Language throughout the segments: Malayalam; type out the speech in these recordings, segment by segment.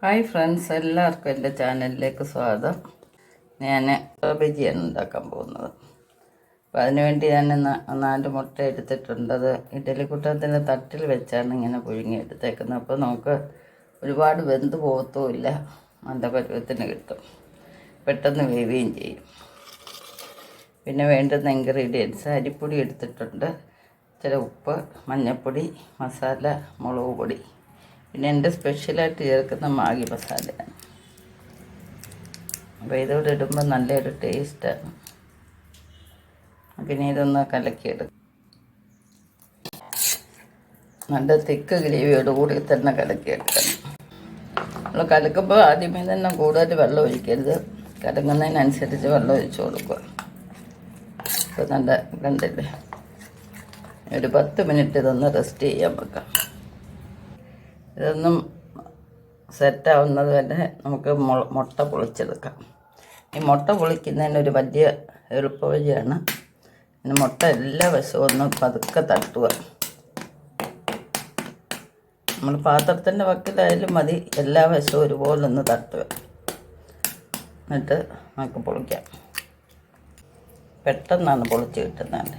ഹായ് ഫ്രണ്ട്സ്, എല്ലാവർക്കും എൻ്റെ ചാനലിലേക്ക് സ്വാഗതം. ഞാൻ ബജിയാണ് ഉണ്ടാക്കാൻ പോകുന്നത്. അപ്പോൾ അതിനുവേണ്ടി ഞാൻ 4 മുട്ട എടുത്തിട്ടുണ്ട്. അത് ഇഡ്ഡലിക്കുട്ടത്തിൻ്റെ തട്ടിൽ വെച്ചാണ് ഇങ്ങനെ പുഴുങ്ങി എടുത്തേക്കുന്നത്. അപ്പോൾ നമുക്ക് ഒരുപാട് വെന്ത് പോകത്തുമില്ല, നല്ല പരുവത്തിന് കിട്ടും, പെട്ടെന്ന് വേവുകയും ചെയ്യും. പിന്നെ വേണ്ടുന്ന ഇൻഗ്രീഡിയൻസ്: അരിപ്പൊടി എടുത്തിട്ടുണ്ട്, ഇച്ചിരി ഉപ്പ്, മഞ്ഞൾപ്പൊടി, മസാല, മുളക് പൊടി, പിന്നെ എൻ്റെ സ്പെഷ്യലായിട്ട് ചേർക്കുന്ന മാഗി മസാലയാണ്. അപ്പോൾ ഇതോടെ ഇടുമ്പോൾ നല്ലൊരു ടേസ്റ്റാണ്. പിന്നെ ഇതൊന്ന് കലക്കിയെടുക്കും. നല്ല തിക്ക് ഗ്രേവിയോട് കൂടി തന്നെ കലക്കിയെടുക്കണം. നമ്മൾ കലക്കുമ്പോൾ ആദ്യമേ തന്നെ കൂടുതൽ വെള്ളം ഒഴിക്കരുത്, കലങ്ങുന്നതിനനുസരിച്ച് വെള്ളം ഒഴിച്ച് കൊടുക്കുക. ഇപ്പോൾ നല്ല കണ്ടില്ലേ, ഒരു 10 മിനിറ്റ് ഇതൊന്ന് റെസ്റ്റ് ചെയ്യാൻ വെക്കാം. ഇതൊന്നും സെറ്റാവുന്നത് വരെ നമുക്ക് മുട്ട പൊളിച്ചെടുക്കാം. ഈ മുട്ട പൊളിക്കുന്നതിനൊരു വലിയ എളുപ്പവഴിയാണ്. പിന്നെ മുട്ട എല്ലാ വശവും ഒന്ന് പതുക്കെ തട്ടുക. നമ്മൾ പാത്രത്തിൻ്റെ വക്കിലായാലും മതി, എല്ലാ വശവും ഒരുപോലെ ഒന്ന് തട്ടുക. എന്നിട്ട് നമുക്ക് പൊളിക്കാം. പെട്ടെന്നാണ് പൊളിച്ച് കിട്ടുന്നത്,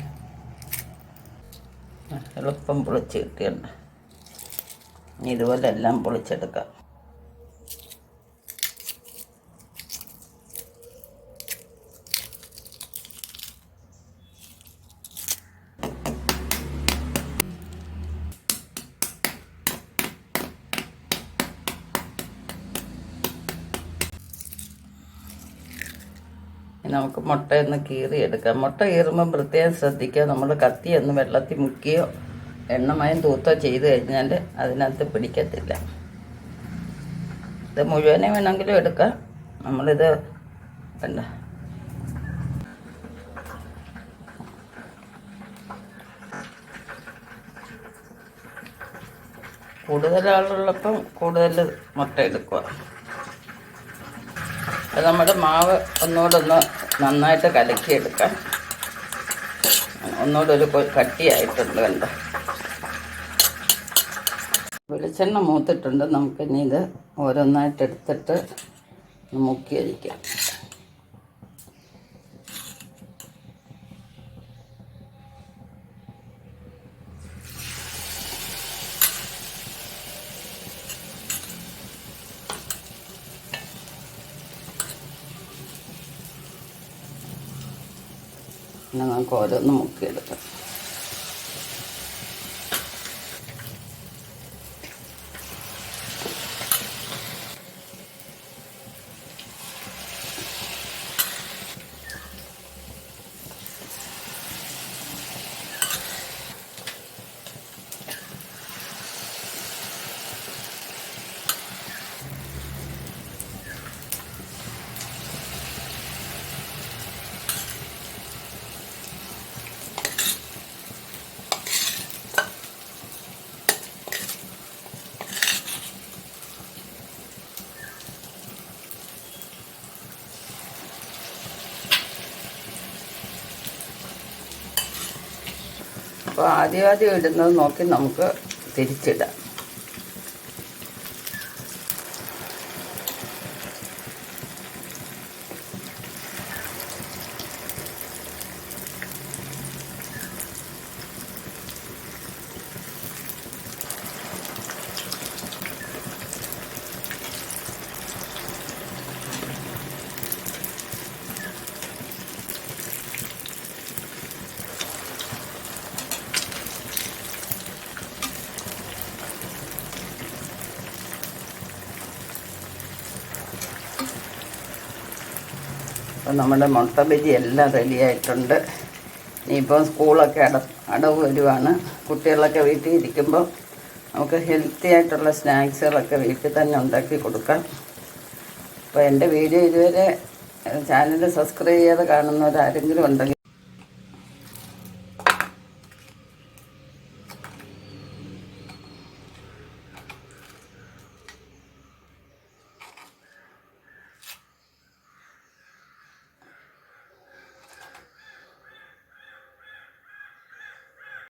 എളുപ്പം പൊളിച്ച് കിട്ടിയുണ്ട്. ഇതുപോലെ എല്ലാം പൊളിച്ചെടുക്കാം. നമുക്ക് മുട്ടയൊന്ന് കീറിയെടുക്കാം. മുട്ട കീറുമ്പോൾ പ്രത്യേകം ശ്രദ്ധിക്കുക, നമ്മൾ കത്തിയൊന്ന് വെള്ളത്തിൽ മുക്കിയോ എണ്ണമയം തൂത്തോ ചെയ്ത് കഴിഞ്ഞാൽ അതിനകത്ത് പിടിക്കത്തില്ല. ഇത് മുഴുവനെ വേണമെങ്കിലും എടുക്കാം. നമ്മളിത് കണ്ട കൂടുതൽ ആളുള്ളപ്പം കൂടുതൽ മുട്ട എടുക്കുക. അത് നമ്മുടെ മാവ് ഒന്നുകൂടൊന്ന് നന്നായിട്ട് കലക്കിയെടുക്കാം. ഒന്നുകൂടെ ഒരു കട്ടിയായിട്ടുണ്ട് കണ്ടോ. വെളിച്ചെണ്ണ മൂത്തിട്ടുണ്ട്. നമുക്കിനി ഇത് ഓരോന്നായിട്ട് എടുത്തിട്ട് മുക്കി അരിക്കാം. പിന്നെ നമുക്ക് ഓരോന്ന് മുക്കിയെടുക്കാം. അപ്പോൾ ആദ്യം ഇടുന്നത് നോക്കി നമുക്ക് തിരിച്ചിടാം. അപ്പം നമ്മുടെ മുട്ട ബജി എല്ലാം റെഡിയായിട്ടുണ്ട്. ഇനിയിപ്പോൾ സ്കൂളൊക്കെ അടവ് വരുവാണ്. കുട്ടികളൊക്കെ വീട്ടിൽ ഇരിക്കുമ്പോൾ നമുക്ക് ഹെൽത്തി ആയിട്ടുള്ള സ്നാക്സുകളൊക്കെ വീട്ടിൽ തന്നെ ഉണ്ടാക്കി കൊടുക്കാം. അപ്പോൾ എൻ്റെ വീഡിയോ ഇതുവരെ ചാനൽ സബ്സ്ക്രൈബ് ചെയ്യാതെ കാണുന്നവരാരെങ്കിലും ഉണ്ടെങ്കിൽ